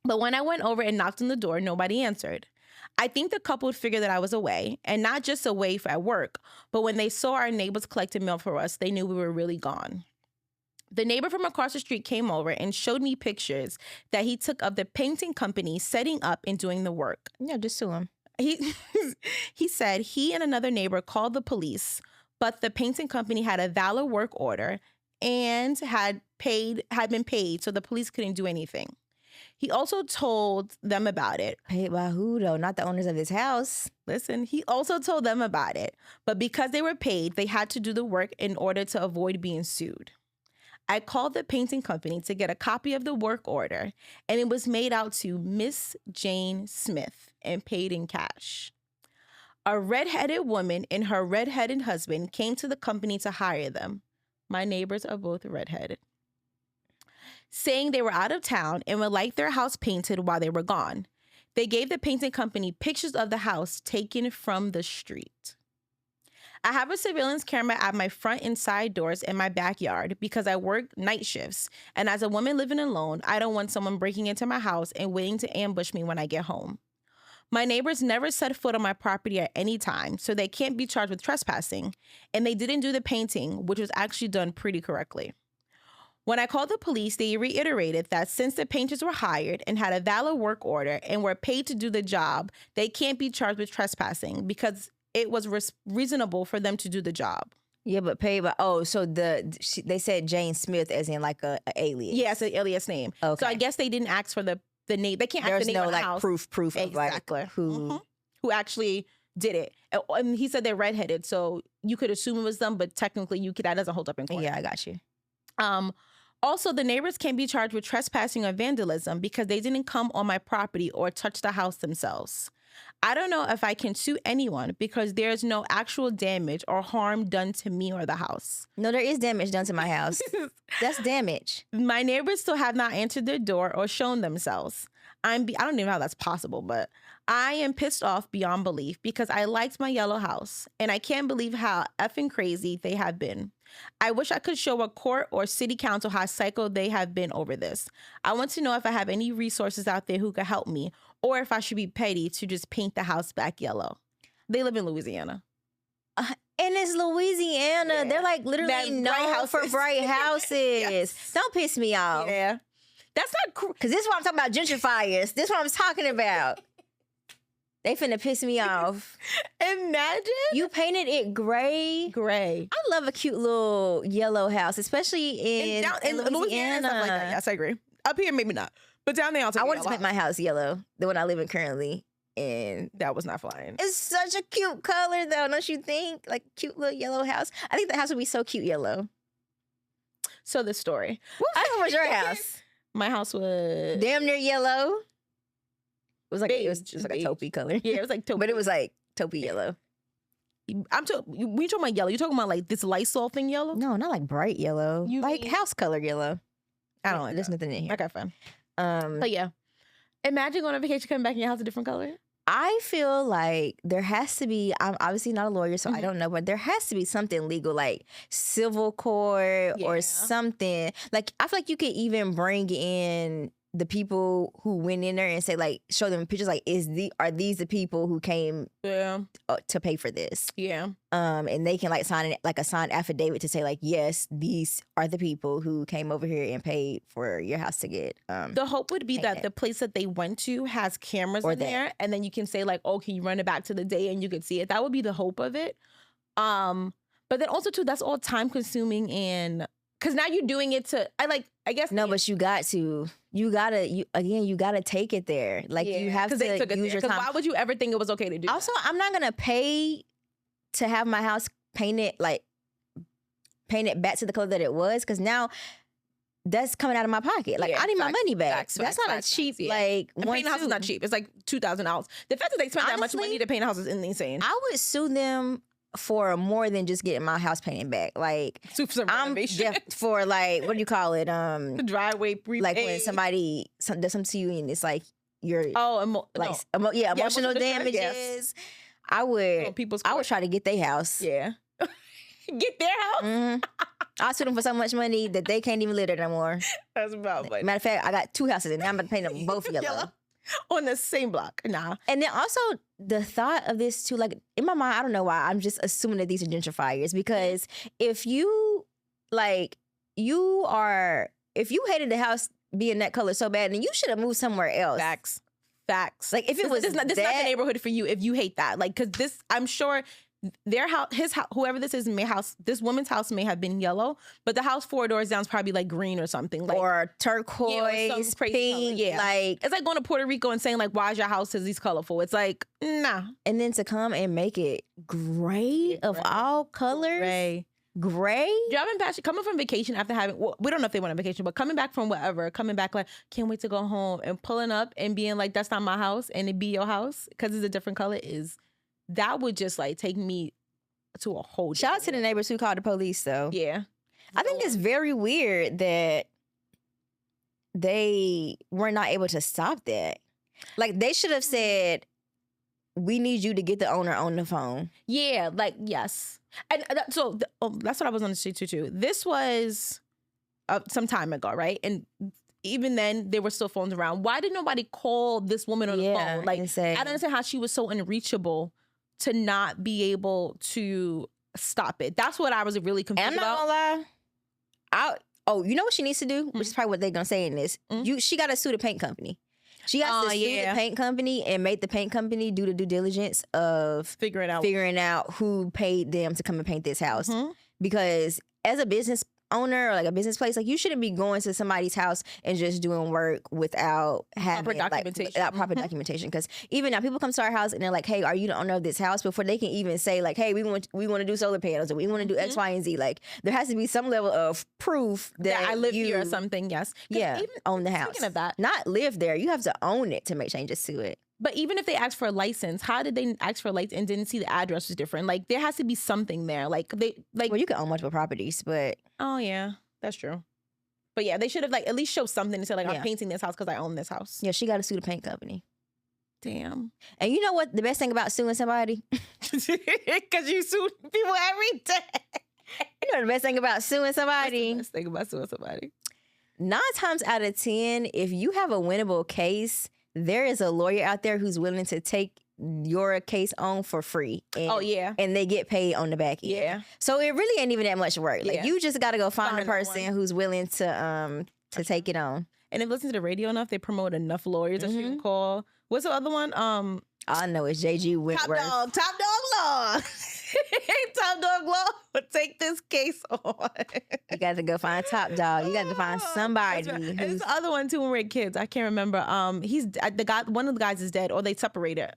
But when I went over and knocked on the door, nobody answered. I think the couple figured that I was away, and not just away at work, but when they saw our neighbors collecting mail for us, they knew we were really gone. The neighbor from across the street came over and showed me pictures that he took of the painting company setting up and doing the work. Yeah, just sue him. He said he and another neighbor called the police, but the painting company had a valid work order and had been paid, so the police couldn't do anything. He also told them about it. Paid by who, though? Not the owners of his house. Listen, he also told them about it, but because they were paid, they had to do the work in order to avoid being sued. I called the painting company to get a copy of the work order, and it was made out to Miss Jane Smith and paid in cash. A redheaded woman and her redheaded husband came to the company to hire them. My neighbors are both redheaded. Saying they were out of town and would like their house painted while they were gone. They gave the painting company pictures of the house taken from the street. I have a surveillance camera at my front and side doors in my backyard because I work night shifts. And as a woman living alone, I don't want someone breaking into my house and waiting to ambush me when I get home. My neighbors never set foot on my property at any time, so they can't be charged with trespassing. And they didn't do the painting, which was actually done pretty correctly. When I called the police, they reiterated that since the painters were hired and had a valid work order and were paid to do the job, they can't be charged with trespassing because it was reasonable for them to do the job. Yeah, but paid by, so they said Jane Smith as in like a alias. Yeah, it's an alias name. Okay. So I guess they didn't ask for the name. They can't ask the name of the house. There's no proof exactly. of like who actually did it. And he said they're redheaded, so you could assume it was them, but technically that doesn't hold up in court. Yeah, I got you. Also, the neighbors can't be charged with trespassing or vandalism because they didn't come on my property or touch the house themselves. I don't know if I can sue anyone because there's no actual damage or harm done to me or the house. No, there is damage done to my house. That's damage. My neighbors still have not answered their door or shown themselves. I don't even know how that's possible, but I am pissed off beyond belief because I liked my yellow house and I can't believe how effing crazy they have been. I wish I could show a court or city council how psycho they have been over this. I want to know if I have any resources out there who could help me or if I should be petty to just paint the house back yellow. They live in Louisiana. And it's Louisiana. Yeah. They're like literally known for bright houses. Yes. Don't piss me off. Yeah. That's not because this is what I'm talking about, gentrifiers. This is what I'm talking about. They finna piss me off. Imagine. You painted it gray. Gray. I love a cute little yellow house, especially in Louisiana. And stuff like that. Yes, I agree. Up here, maybe not. But down there, I wanted to paint my house yellow, the one I live in currently. And that was not flying. It's such a cute color, though, don't you think? Like, cute little yellow house. I think the house would be so cute yellow. So the story. What color was your house? My house was damn near yellow. It was just like a taupey color. Yeah, it was like taupey. But it was like taupey yellow. We talking about yellow. You talking about like this Lysol thing yellow? No, not like bright yellow. Like house color yellow. I don't like There's nothing in here. Okay, fine. But yeah. Imagine going on vacation, coming back and your house a different color. I feel like there has to be, I'm obviously not a lawyer, so I don't know, but there has to be something legal, like civil court or something. Like, I feel like you could even bring in the people who went in there and say, like, show them pictures, like, are these the people who came to pay for this? Yeah. And they can like sign it, like a signed affidavit to say, like, yes, these are the people who came over here and paid for your house to get the hope would be that the place that they went to has cameras in there, and then you can say, like, oh, can you run it back to the day and you could see it. That would be the hope of it. But then also too, that's all time consuming, and because now you're doing it to I guess no, but you gotta take it there. Like, you have to use your time. Why would you ever think it was okay to do also that? I'm not gonna pay to have my house painted back to the color that it was, because now that's coming out of my pocket. Like, I need my money back. That's not a cheap like and painting a house is not cheap. It's like $2,000. The fact that they spent that much money to paint a house is insane. I would sue them for more than just getting my house painted back. Like, I'm for like, what do you call it? The driveway prepaid. Like when somebody does something to you and it's like you're emotional damages. Yes. I would try to get their house. Yeah. Get their house? Mm-hmm. I'll sue them for so much money that they can't even live there no more. That's about money. Matter of fact, I got 2 houses and I'm going to paint them both yellow. On the same block. Nah. And then also the thought of this too, like, in my mind, I don't know why, I'm just assuming that these are gentrifiers, because if you hated the house being that color so bad, then you should have moved somewhere else. Facts. Like, if it was this is not the neighborhood for you if you hate that. Like, because this, I'm sure their house, his house, whoever this is, this woman's house may have been yellow, but the house 4 doors down is probably like green or something, like, or turquoise, pink. Yeah, like, it's like going to Puerto Rico and saying, like, why is your house these colorful? It's like, nah. And then to come and make it gray of all colors. Gray. Driving past, coming from vacation after having, we don't know if they went on vacation, but coming back from whatever, coming back like, can't wait to go home, and pulling up and being like, that's not my house, and it be your house because it's a different color, that would just like take me to a whole shout out to the neighbors who called the police, though. Yeah. I think it's very weird that they were not able to stop that. Like, they should have said, we need you to get the owner on the phone. Yeah, like, yes. And that's what I was going to say too. This was some time ago, right? And even then, there were still phones around. Why did nobody call this woman on the phone? Like, I don't understand how she was so unreachable to not be able to stop it. That's what I was really confused about. I'm not gonna lie. You know what she needs to do? Which is probably what they're gonna say in this. She got to sue the paint company. She has to sue the paint company and make the paint company do the due diligence of figuring out who paid them to come and paint this house. Because as a business owner or like a business place, like you shouldn't be going to somebody's house and just doing work without having proper documentation. Because even now people come to our house and they're like, hey, are you the owner of this house? Before they can even say like, hey, we want to do solar panels or we want to do X, Y, and Z. Like there has to be some level of proof that I live here or something. Yes. Yeah. Even own the house. Speaking of that, not live there. You have to own it to make changes to it. But even if they asked for a license, how did they ask for a license and didn't see the address was different? Like there has to be something there. Well, you can own multiple properties, but oh yeah, that's true. But yeah, they should have like at least show something to say like I'm painting this house because I own this house. Yeah, she got to sue the paint company. Damn. And you know what? The best thing about suing somebody, because you sue people every day. You know the best thing about suing somebody. What's the best thing about suing somebody? 9 times out of 10, if you have a winnable case, there is a lawyer out there who's willing to take your case on for free. And, and they get paid on the back end. Yeah. So it really ain't even that much work. Like you just got to go find a person who's willing to take it on. And if you listen to the radio enough, they promote enough lawyers that you can call. What's the other one? I know it's JG Whitworth. Top Dog Law. Top Dog Law will take this case on. You got to go find Top Dog. You got to find somebody. Right. And there's the other one too when we were kids. I can't remember. He's the guy. One of the guys is dead, or they separated.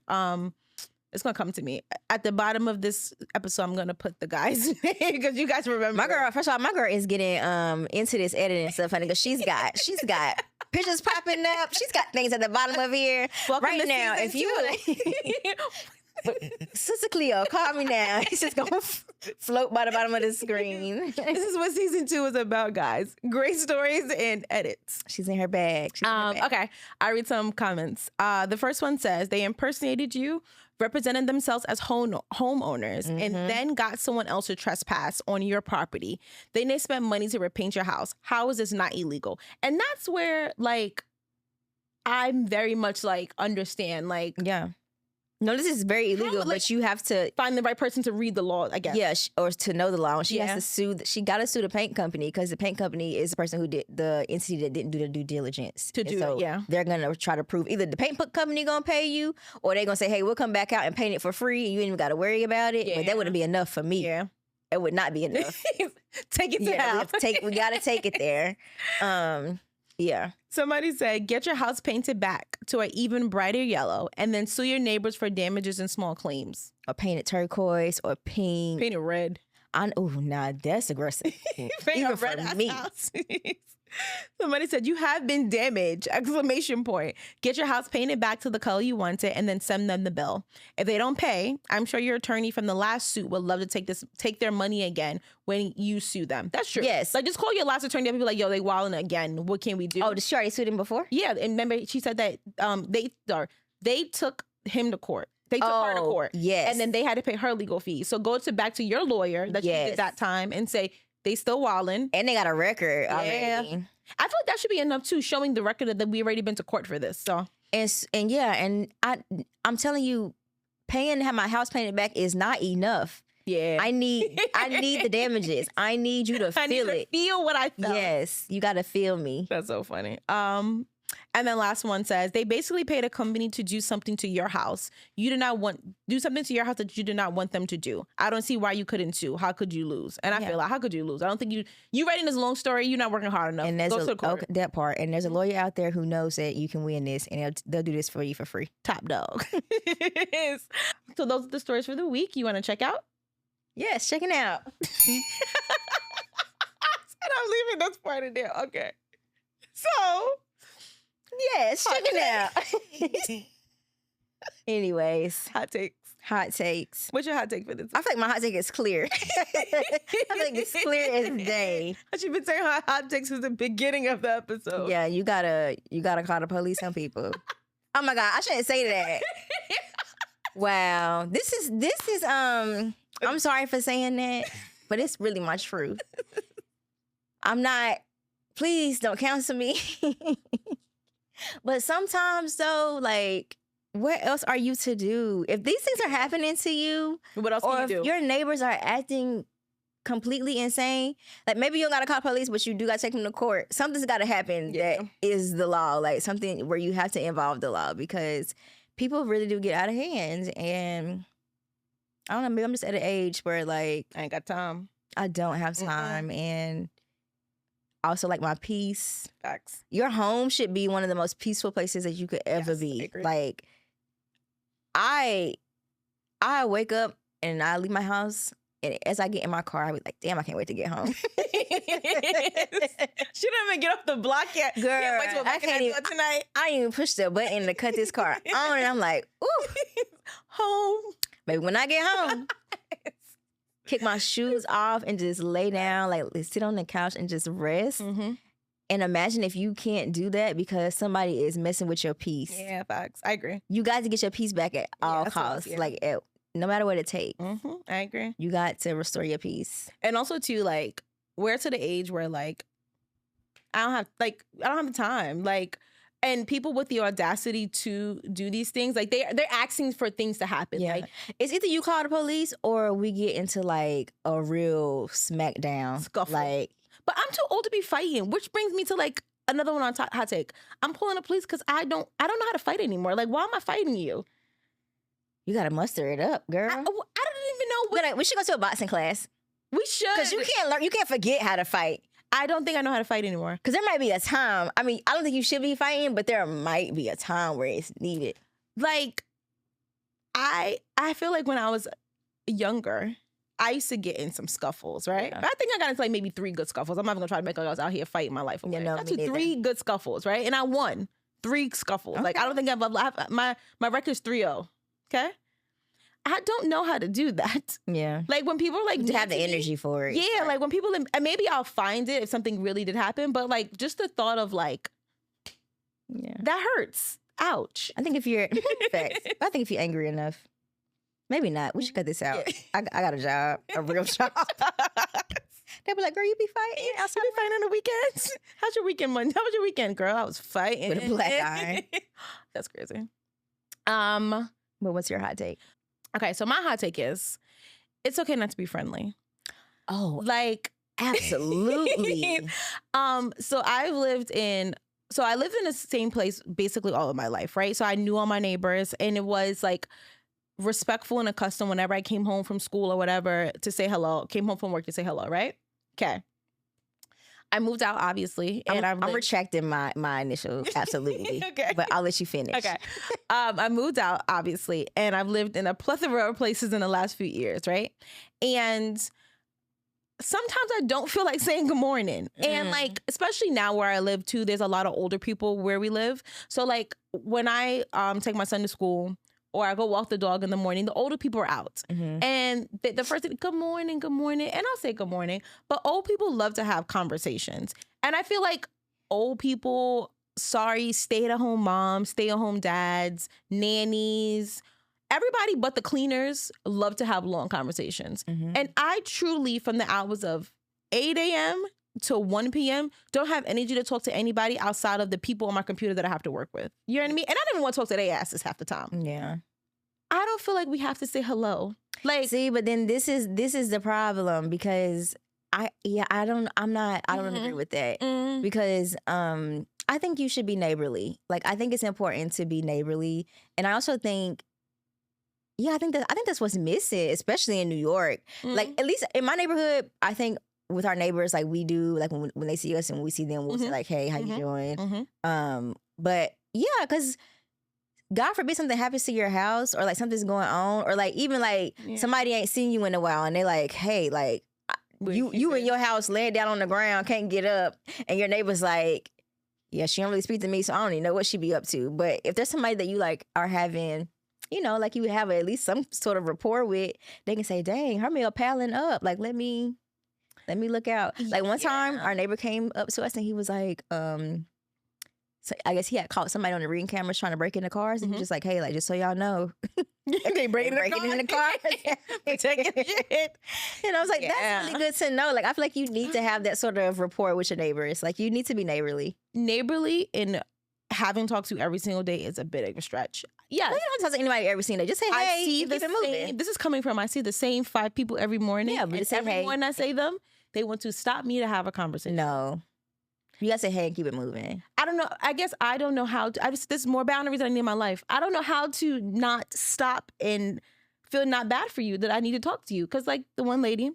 It's gonna come to me at the bottom of this episode. I'm gonna put the guy's name because you guys remember. My girl. First of all, my girl is getting into this editing stuff, honey, because she's got pictures popping up. She's got things at the bottom of here. Welcome right now, if you Sister Cleo, call me now. It's just gonna float by the bottom of the screen. This is what season 2 is about, guys. Great stories and edits. She's in her bag. Okay, I read some comments. The first one says they impersonated you, represented themselves as homeowners, and then got someone else to trespass on your property. Then they spent money to repaint your house. How is this not illegal? And that's where, like, I'm very much like understand, like, yeah. No, this is very illegal, but you have to find the right person to read the law, I guess. Yeah, or to know the law. And she has to sue. She got to sue the paint company because the paint company is the person who did the entity that didn't do the due diligence. They're gonna try to prove either the paint company gonna pay you, or they're gonna say, "Hey, we'll come back out and paint it for free. And you ain't even got to worry about it." But that wouldn't be enough for me. Yeah, it would not be enough. Take it down. We gotta take it there. Yeah. Somebody said, get your house painted back to an even brighter yellow and then sue your neighbors for damages and small claims. Or paint it turquoise or pink. Paint it red. That's aggressive. Even for me. Somebody said, you have been damaged! ! Get your house painted back to the color you want it and then send them the bill. If they don't pay, I'm sure your attorney from the last suit would love to take their money again when you sue them. That's true. Yes. Like, just call your last attorney and be like, yo, they wilding again. What can we do? Oh, did she already sued him before? Yeah. And remember, she said that they took him to court. They took her to court. Yes. And then they had to pay her legal fees. So go back to your lawyer that you did that time and say, they still wilding. And they got a record already. I feel like that should be enough too, showing the record that we already been to court for this. So I'm telling you, paying to have my house painted back is not enough. Yeah. I need the damages. I need you to feel it. Feel what I felt. Yes. You gotta feel me. That's so funny. And then last one says they basically paid a company to do something to your house. Do something to your house that you do not want them to do. I don't see why you couldn't sue. How could you lose? And I feel like, how could you lose? I don't think you writing this long story. You're not working hard enough. And there's that part. And there's a lawyer out there who knows that you can win this, and they'll do this for you for free. Top dog. So those are the stories for the week. You want to check out? Yes, check it out. And I'm leaving this part in there. Okay. So. Yes, check it out. Anyways. Hot takes. What's your hot take for this? I think my hot take is clear. I think it's clear as day. You've been saying hot takes since the beginning of the episode. Yeah, you gotta call the police on people. Oh my God, I shouldn't say that. Wow. This is I'm sorry for saying that, but it's really my truth. I'm not, please don't cancel me. But sometimes though, like, what else are you to do? If these things are happening to you, What else or can if you do? your neighbors are acting completely insane, like maybe you don't gotta call police, but you do gotta take them to court. Something's gotta happen that is the law, like something where you have to involve the law, because people really do get out of hand. And I don't know, maybe I'm just at an age where like I ain't got time. I don't have time, and also like my peace. Facts. Your home should be one of the most peaceful places that you could ever be. I agree. Like I wake up and I leave my house, and as I get in my car, I was like, damn, I can't wait to get home. She didn't even get off the block yet. Girl, I can't even tonight. I didn't even push the button to cut this car on, and I'm like, ooh, home. Maybe when I get home, kick my shoes off and just lay down, like sit on the couch and just rest. Mm-hmm. And imagine if you can't do that because somebody is messing with your peace. Yeah, facts. I agree. You got to get your peace back at all costs. Like no matter what it takes. Mm-hmm. I agree. You got to restore your peace. And also too, like, we're to the age where like I don't have the time. Like, and people with the audacity to do these things, like they're asking for things to happen. Yeah. Like, it's either you call the police or we get into like a real smackdown. Scuffle. Like, but I'm too old to be fighting, which brings me to like another one on hot take. I'm pulling the police because I don't know how to fight anymore. Like, why am I fighting you? You got to muster it up, girl. I don't even know. We should go to a boxing class. We should. Because you can't learn. You can't forget how to fight. I don't think I know how to fight anymore. Because there might be a time. I mean, I don't think you should be fighting, but there might be a time where it's needed. Like, I feel like when I was younger, I used to get in some scuffles, right? Yeah. I think I got into like maybe 3 good scuffles. I'm not even gonna try to make like I was out here fighting my life away. Yeah, no, I got me to neither. 3 good scuffles, right? And I won 3 scuffles. Okay. Like, I don't think my record's 3-0. Okay? I don't know how to do that. Yeah. Like, when people are like, You have the energy for it. Yeah, right. like when people, and maybe I'll find it if something really did happen, but like just the thought of like, yeah, that hurts. Ouch. I think if you're, facts. I think if you're angry enough, maybe not. We should cut this out. Yeah. I got a job, a real job. They'll be like, girl, you be fighting outside. You be fighting on the weekends? How's your weekend, Monday? How was your weekend, girl? I was fighting. With a black eye. That's crazy. But what's your hot take? Okay, so my hot take is, it's okay not to be friendly. Oh, Like, absolutely. So I lived in the same place basically all of my life, right? So I knew all my neighbors, and it was like respectful and accustomed whenever I came home from school or whatever to say hello. Came home from work to say hello, right? Okay. I moved out, obviously, and I'm retracting my initial absolutely. Okay. But I'll let you finish. Okay. I moved out, obviously, and I've lived in a plethora of places in the last few years, right? And sometimes I don't feel like saying good morning. And like, especially now where I live too, there's a lot of older people where we live. So like when I take my son to school or I go walk the dog in the morning, the older people are out. And the first thing, good morning. And I'll say good morning. But old people love to have conversations. And I feel like old people, stay-at-home moms, stay-at-home dads, nannies, everybody but the cleaners love to have long conversations. And I truly, from the hours of 8 a.m. to 1 p.m., don't have energy to talk to anybody outside of the people on my computer that I have to work with. You know what I mean? And I don't even want to talk to their asses half the time. Yeah. I don't feel like we have to say hello. Like, see, but then this is the problem, because I don't agree with that. Because I think you should be neighborly. Like, I think it's important to be neighborly. And I also think, I think that's what's missing, especially in New York. Like, at least in my neighborhood, I think with our neighbors, like we do, like when they see us and when we see them, we'll say like, hey, how you doing? But yeah, because God forbid something happens to your house, or like something's going on, or like even like somebody ain't seen you in a while and they like, hey, like you in your house laying down on the ground, can't get up, and your neighbor's like, yeah, she don't really speak to me, so I don't even know what she be up to. But if there's somebody that you like are having, you know, like you have at least some sort of rapport with, they can say, dang, her mail piling up. Like, let me look out. Like one time our neighbor came up to us and he was like, so I guess he had caught somebody on the ring cameras trying to break into cars. And he was just like, hey, like, just so y'all know, They breaking in the car. Taking shit. And I was like, that's really good to know. Like, I feel like you need to have that sort of rapport with your neighbors. Like, you need to be neighborly. Neighborly and having talked to every single day is a bit of a stretch. Yeah, you don't talk to anybody every single day. Just say, hey, I see keep it moving. This is coming from, I see the same 5 people every morning. Yeah, but and say, every hey. morning I say them, they want to stop me to have a conversation. No. You gotta say, hey, and keep it moving. I don't know. I guess I don't know how to. There's more boundaries that I need in my life. I don't know how to not stop and feel not bad for you that I need to talk to you. Because, like, the one lady,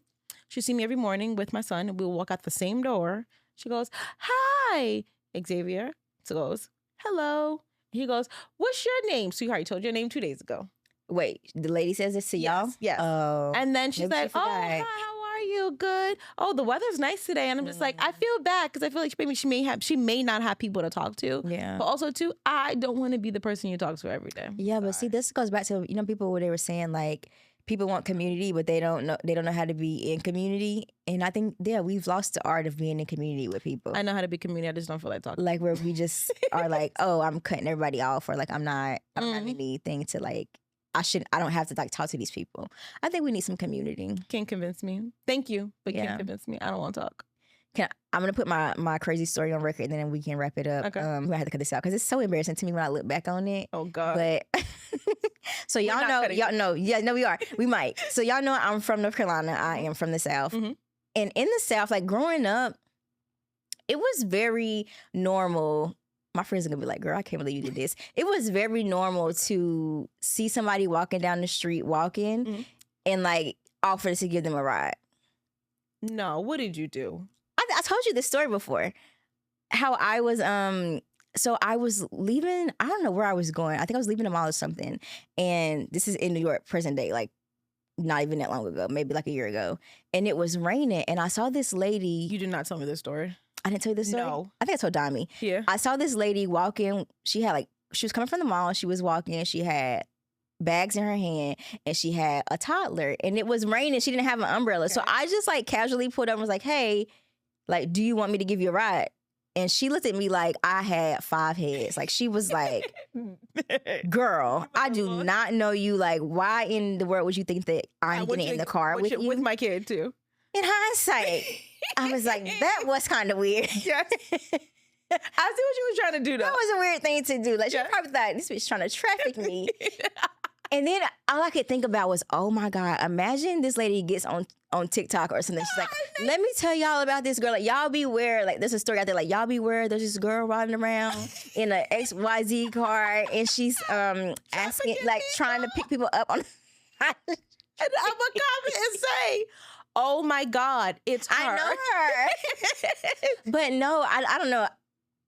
she see me every morning with my son, and we'll walk out the same door. She goes, hi, Xavier. So goes, hello. He goes, what's your name? Sweetheart, you told your name 2 days ago. Wait, the lady says this to y'all? Yes. Oh. And then she's like, oh, hi, how are you? Good. Oh, the weather's nice today. And I'm just like, I feel bad because I feel like she may not have people to talk to. Yeah. But also, too, I don't want to be the person you talk to every day. Yeah, but see, this goes back to, people where they were saying, like, people want community, but they don't know how to be in community. And I think, we've lost the art of being in community with people. I know how to be community. I just don't feel like talking. Like, where we just are like, oh, I'm cutting everybody off, or like, I don't have anything to, like, I don't have to, like, talk to these people. I think we need some community. Can't convince me. Thank you, but can't convince me. I don't want to talk. I'm going to put my crazy story on record, and then we can wrap it up. Okay. I'm going to have to cut this out because it's so embarrassing to me when I look back on it. Oh, God. But so we are. We might. So y'all know I'm from North Carolina. I am from the South. Mm-hmm. And in the South, like, growing up, it was very normal. My friends are going to be like, girl, I can't believe you did this. It was very normal to see somebody walking down the street, and, like, offer to give them a ride. No, what did you do? I told you this story before. How I was, so I was leaving, I don't know where I was going. I think I was leaving the mall or something. And this is in New York, present day, like, not even that long ago, maybe like a year ago. And it was raining, and I saw this lady. You did not tell me this story. I didn't tell you this story? No. I think I told Dami. Yeah. I saw this lady walking. She was coming from the mall. She was walking. She had bags in her hand, and she had a toddler. And it was raining. She didn't have an umbrella. Okay. So I just, like, casually pulled up and was like, hey, like, do you want me to give you a ride? And she looked at me like I had 5 heads. Like, she was like, girl, I do not know you. Like, why in the world would you think that I'm getting in the car with you? With my kid, too. In hindsight, I was like, that was kind of weird. Yes. I see what you were trying to do, though. That was a weird thing to do. Like, she probably thought, this bitch trying to traffic me. And then all I could think about was, oh my God, imagine this lady gets on TikTok or something. She's like, let me tell y'all about this girl. Like, y'all beware. Like, there's a story out there, like, y'all beware. There's this girl riding around in an XYZ car, and she's asking, like, trying to pick people up on. And I'm gonna comment and say, oh my God, it's her. I know her. But no, I don't know.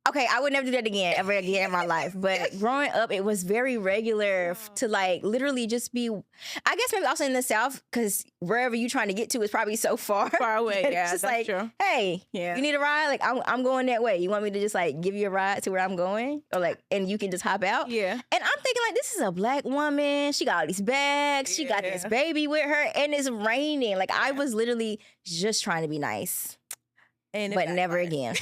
Okay, I would never do that ever again in my life. But growing up, it was very regular to, like, literally just be, I guess maybe also in the South, because wherever you're trying to get to is probably so far away. Yeah, it's just that's like, true. Hey, you need a ride? Like, I'm going that way. You want me to just, like, give you a ride to where I'm going? Or, like, and you can just hop out? Yeah. And I'm thinking, like, this is a Black woman. She got all these bags. She got this baby with her. And it's raining. Like, I was literally just trying to be nice. But never again.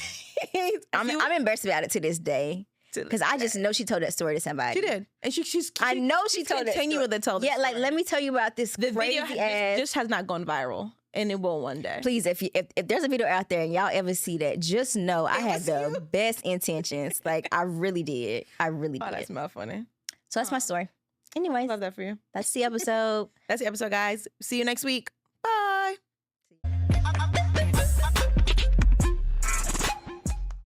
I'm embarrassed about it to this day. Because I just know she told that story to somebody. She did. And I know she told that story. Continue to tell that story. Like, let me tell you about this crazy ass. This has not gone viral. And it will one day. Please, if there's a video out there and y'all ever see that, just know I had the best intentions. Like, I really did. I really did. Oh, that's my funny. So that's my story. Anyways. Love that for you. That's the episode. That's the episode, guys. See you next week.